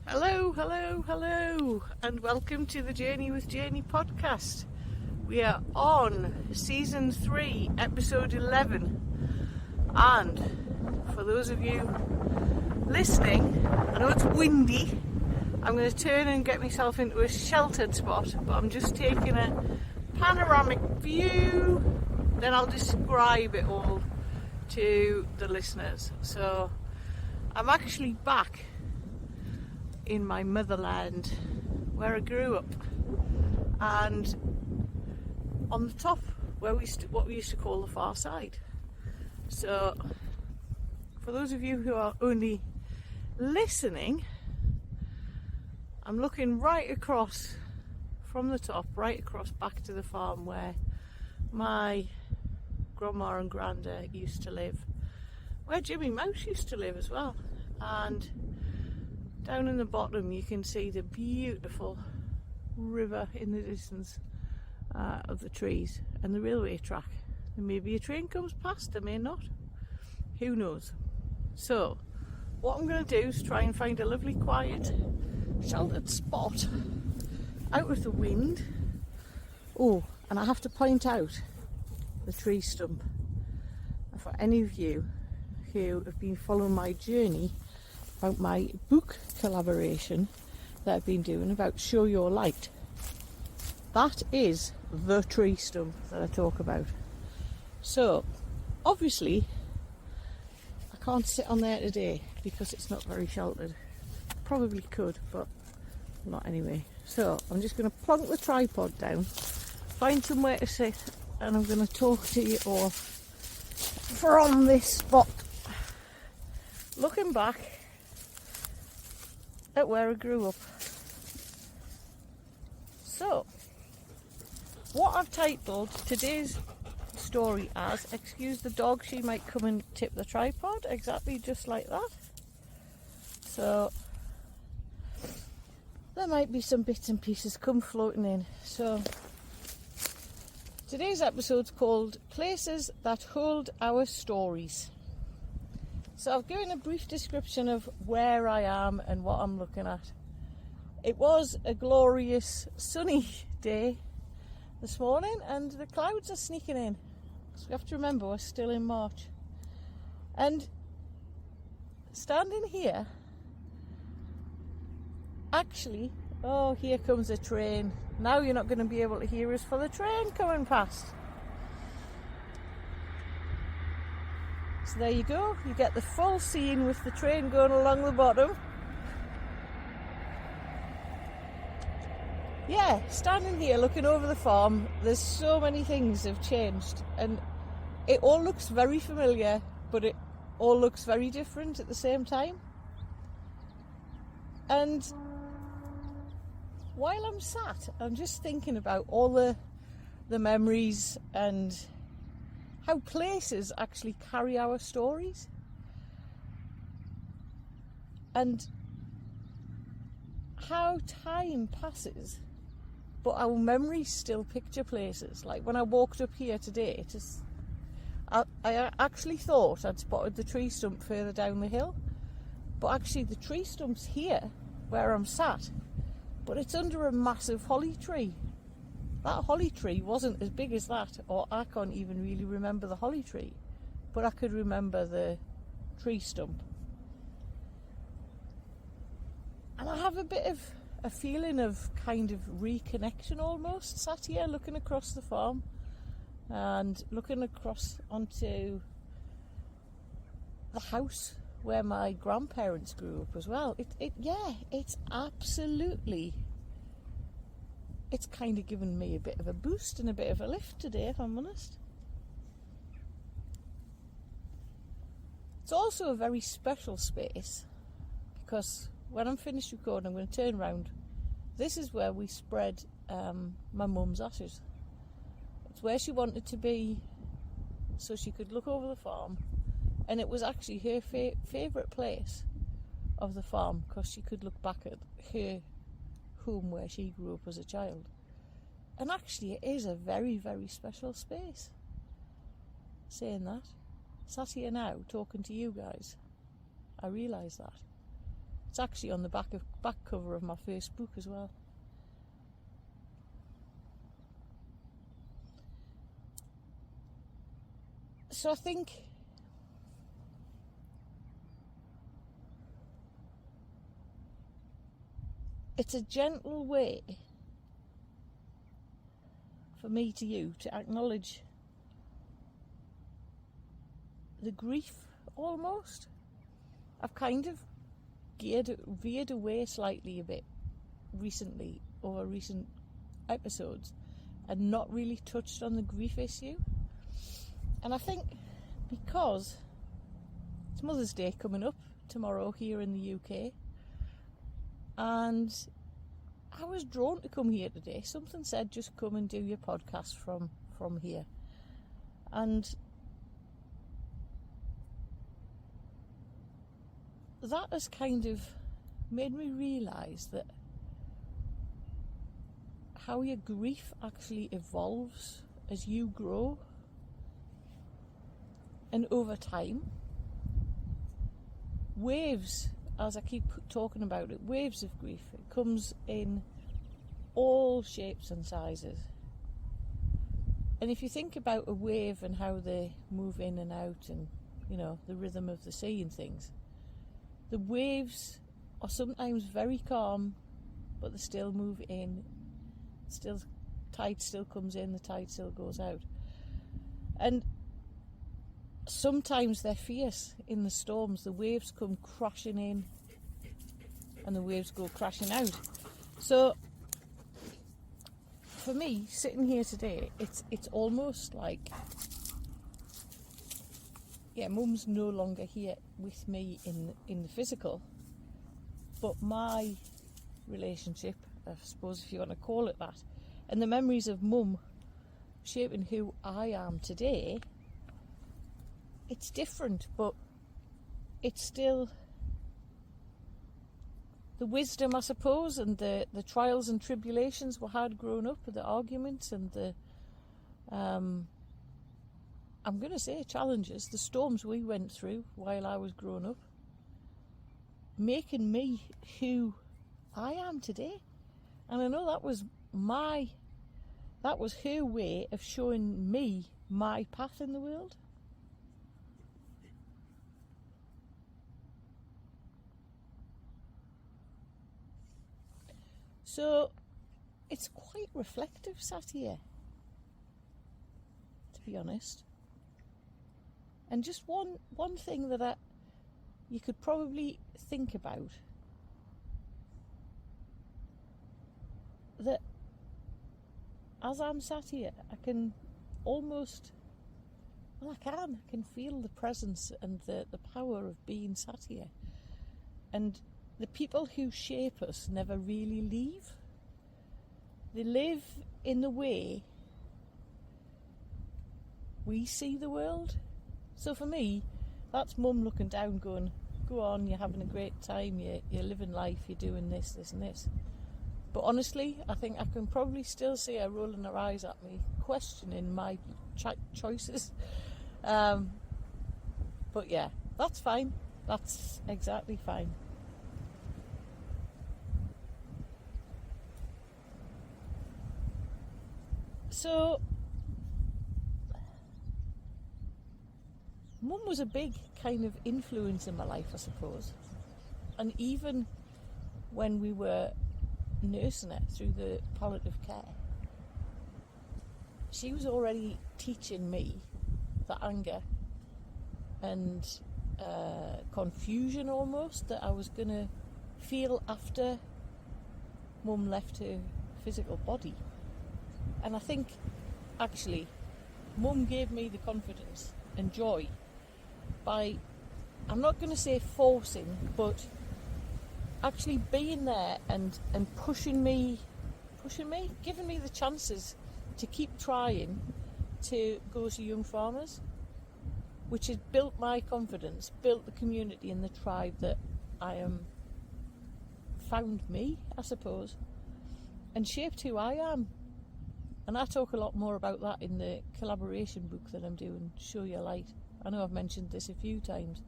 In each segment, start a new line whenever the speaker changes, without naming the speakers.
Hello, and welcome to the Journey with Janey podcast. We are on season 3, episode 11, and for those of you listening, I know it's windy. I'm going to turn and get myself into a sheltered spot, but I'm just taking a panoramic view, then I'll describe it all to the listeners. So I'm actually back in my motherland where I grew up, and on the top where what we used to call the far side. So for those of you who are only listening, I'm looking right across from the top, right across back to the farm where my grandma and granda used to live, where Jimmy Mouse used to live as well. And down in the bottom you can see the beautiful river in the distance of the trees and the railway track. And maybe a train comes past, there may not. Who knows? So what I'm going to do is try and find a lovely quiet sheltered spot out of the wind. Oh, and I have to point out the tree stump. And for any of you who have been following my journey about my book collaboration that I've been doing about Show Your Light, that is the tree stump that I talk about. So obviously I can't sit on there today because it's not very sheltered. Probably could, but not anyway. So I'm just going to plonk the tripod down, find somewhere to sit, and I'm going to talk to you all from this spot, looking back at where I grew up. So what I've titled today's story as, excuse the dog, she might come and tip the tripod, exactly just like that. So there might be some bits and pieces come floating in. So today's episode's called Places That Hold Our Stories. So I've given a brief description of where I am and what I'm looking at. It was a glorious sunny day this morning and the clouds are sneaking in. So we have to remember we're still in March. And standing here, actually, oh, here comes a train. Now you're not going to be able to hear us for the train coming past. So there you go, you get the full scene with the train going along the bottom. Yeah, standing here looking over the farm, there's so many things have changed and it all looks very familiar, but it all looks very different at the same time. And while I'm sat, I'm just thinking about all the memories and how places actually carry our stories, and how time passes but our memories still picture places. Like when I walked up here today, I actually thought I'd spotted the tree stump further down the hill, but actually the tree stump's here where I'm sat, but it's under a massive holly tree. That holly tree wasn't as big as that, or I can't even really remember the holly tree, but I could remember the tree stump. And I have a bit of a feeling of kind of reconnection almost, sat here looking across the farm and looking across onto the house where my grandparents grew up as well. It's absolutely, it's kind of given me a bit of a boost and a bit of a lift today, if I'm honest. It's also a very special space because when I'm finished recording, I'm going to turn around. This is where we spread my mum's ashes. It's where she wanted to be so she could look over the farm, and it was actually her favourite place of the farm because she could look back at her home where she grew up as a child. And actually it is a very, very special space. Saying that, sat here now talking to you guys, I realise that. It's actually on the back cover of my first book as well. So I think it's a gentle way for me to you to acknowledge the grief almost. I've kind of veered away slightly a bit recently over recent episodes and not really touched on the grief issue. And I think because it's Mother's Day coming up tomorrow here in the UK, and I was drawn to come here today. Something said just come and do your podcast from here. And that has kind of made me realise that how your grief actually evolves as you grow. And over time, waves, as I keep talking about it, waves of grief, it comes in all shapes and sizes. And if you think about a wave and how they move in and out and, you know, the rhythm of the sea and things, the waves are sometimes very calm, but they still move in. Tide still comes in, the tide still goes out. And sometimes they're fierce in the storms. The waves come crashing in and the waves go crashing out. So for me, sitting here today, it's almost like, yeah, Mum's no longer here with me in the physical, but my relationship, I suppose if you want to call it that, and the memories of Mum shaping who I am today, it's different, but it's still the wisdom, I suppose, and the trials and tribulations we had growing up, the arguments and the I'm going to say challenges, the storms we went through while I was growing up, making me who I am today. And I know that was her way of showing me my path in the world. So it's quite reflective sat here, to be honest. And just one thing that you could probably think about, that as I'm sat here, I can feel the presence and the power of being sat here. And the people who shape us never really leave. They live in the way we see the world. So for me, that's Mum looking down going, go on, you're having a great time, you're living life, you're doing this, this and this. But honestly, I think I can probably still see her rolling her eyes at me, questioning my choices. But yeah, that's fine. That's exactly fine. So, Mum was a big kind of influence in my life, I suppose. And even when we were nursing her through the palliative care, she was already teaching me the anger and confusion almost that I was going to feel after Mum left her physical body. And I think, actually, Mum gave me the confidence and joy by, I'm not going to say forcing, but actually being there and pushing me, giving me the chances to keep trying to go to Young Farmers, which has built my confidence, built the community and the tribe that I am, found me, I suppose, and shaped who I am. And I talk a lot more about that in the collaboration book that I'm doing, Show Your Light. I know I've mentioned this a few times.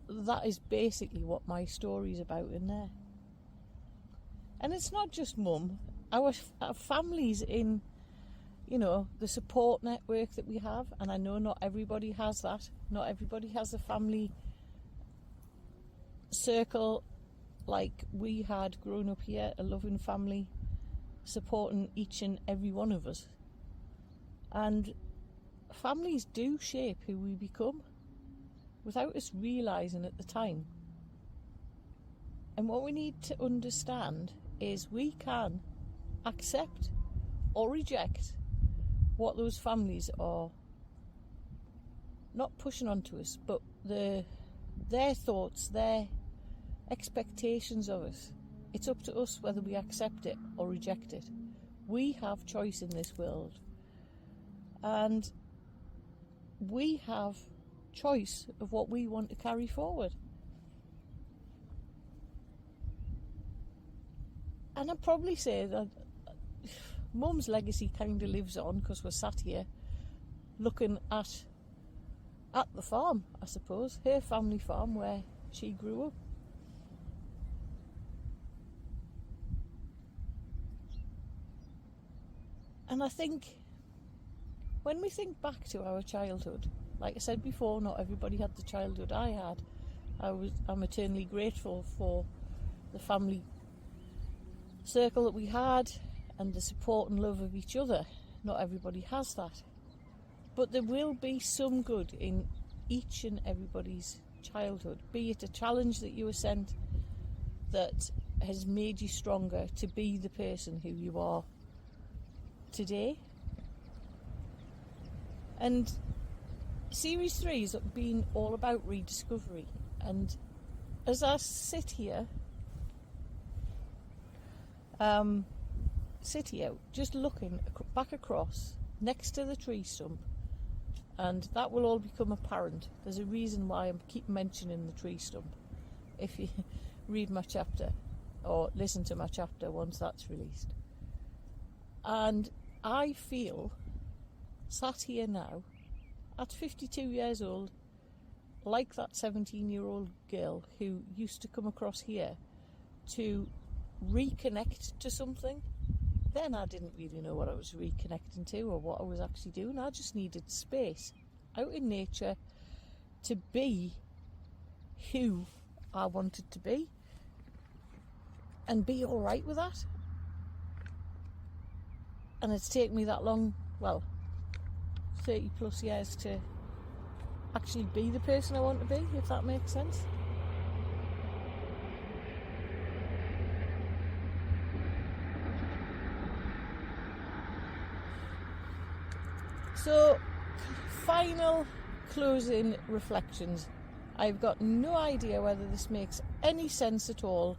that is basically what my story's about in there. And it's not just mum. Our families in, the support network that we have, and I know not everybody has that. Not everybody has a family circle like we had growing up here, a loving family supporting each and every one of us. And families do shape who we become without us realising at the time. And what we need to understand is we can accept or reject what those families are not pushing onto us, but their thoughts, their expectations of us. It's up to us whether we accept it or reject it. We have choice in this world, and we have choice of what we want to carry forward. And I'd probably say that Mum's legacy kind of lives on because we're sat here looking at the farm, I suppose, her family farm where she grew up. And I think when we think back to our childhood, like I said before, not everybody had the childhood I had. I'm eternally grateful for the family circle that we had and the support and love of each other. Not everybody has that. But there will be some good in each and everybody's childhood, be it a challenge that you were sent that has made you stronger to be the person who you are today. And Series 3 has been all about rediscovery. And as I sit here just looking back across next to the tree stump, and that will all become apparent. There's a reason why I keep mentioning the tree stump. If you read my chapter or listen to my chapter once that's released. And I feel sat here now at 52 years old like that 17-year-old girl who used to come across here to reconnect to something. Then I didn't really know what I was reconnecting to or what I was actually doing. I just needed space out in nature to be who I wanted to be and be all right with that. And it's taken me that long, 30 plus years to actually be the person I want to be, if that makes sense. So, final closing reflections. I've got no idea whether this makes any sense at all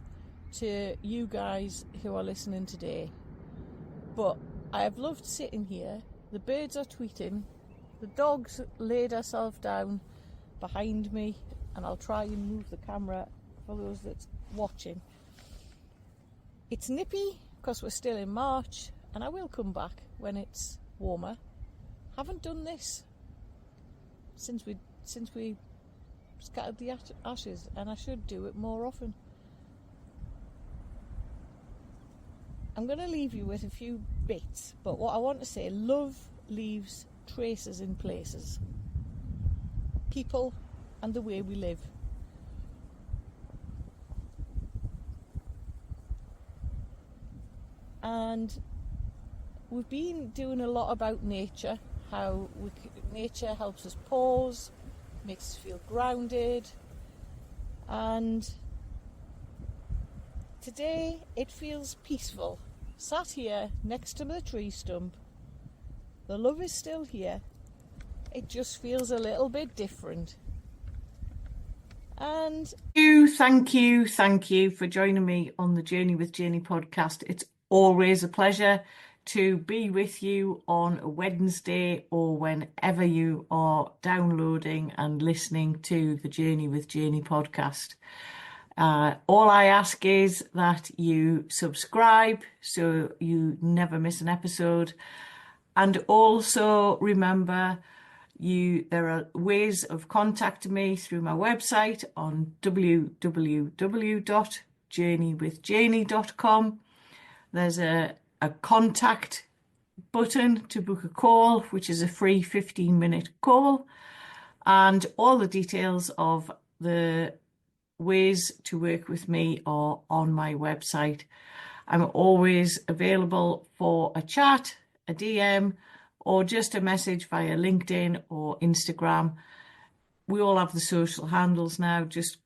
to you guys who are listening today, but I have loved sitting here. The birds are tweeting, the dog's laid herself down behind me, and I'll try and move the camera for those that's watching. It's nippy because we're still in March, and I will come back when it's warmer. Haven't done this since we scattered the ashes, and I should do it more often. I'm going to leave you with a few bits, but what I want to say, love leaves traces in places, people, and the way we live. And we've been doing a lot about nature, how nature helps us pause, makes us feel grounded, and today it feels peaceful. Sat here next to the tree stump, the love is still here, it just feels a little bit different. And thank you for joining me on the Journey with Janey podcast. It's always a pleasure to be with you on a Wednesday or whenever you are downloading and listening to the Journey with Janey podcast. All I ask is that you subscribe so you never miss an episode. And also remember, There are ways of contacting me through my website on www.janeywithjaney.com. There's a contact button to book a call, which is a free 15-minute call, and all the details of the ways to work with me are on my website. I'm always available for a chat, a DM, or just a message via LinkedIn or Instagram. We all have the social handles now. Just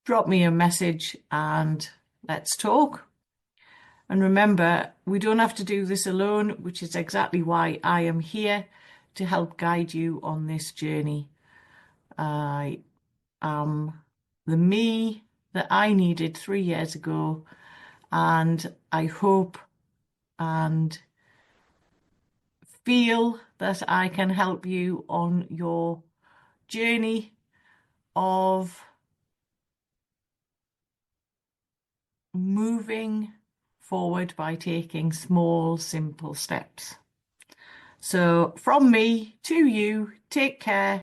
drop me a message and let's talk. And remember, we don't have to do this alone, which is exactly why I am here to help guide you on this journey. I am the me that I needed 3 years ago, and I hope and feel that I can help you on your journey of moving forward by taking small, simple steps. So from me to you, take care.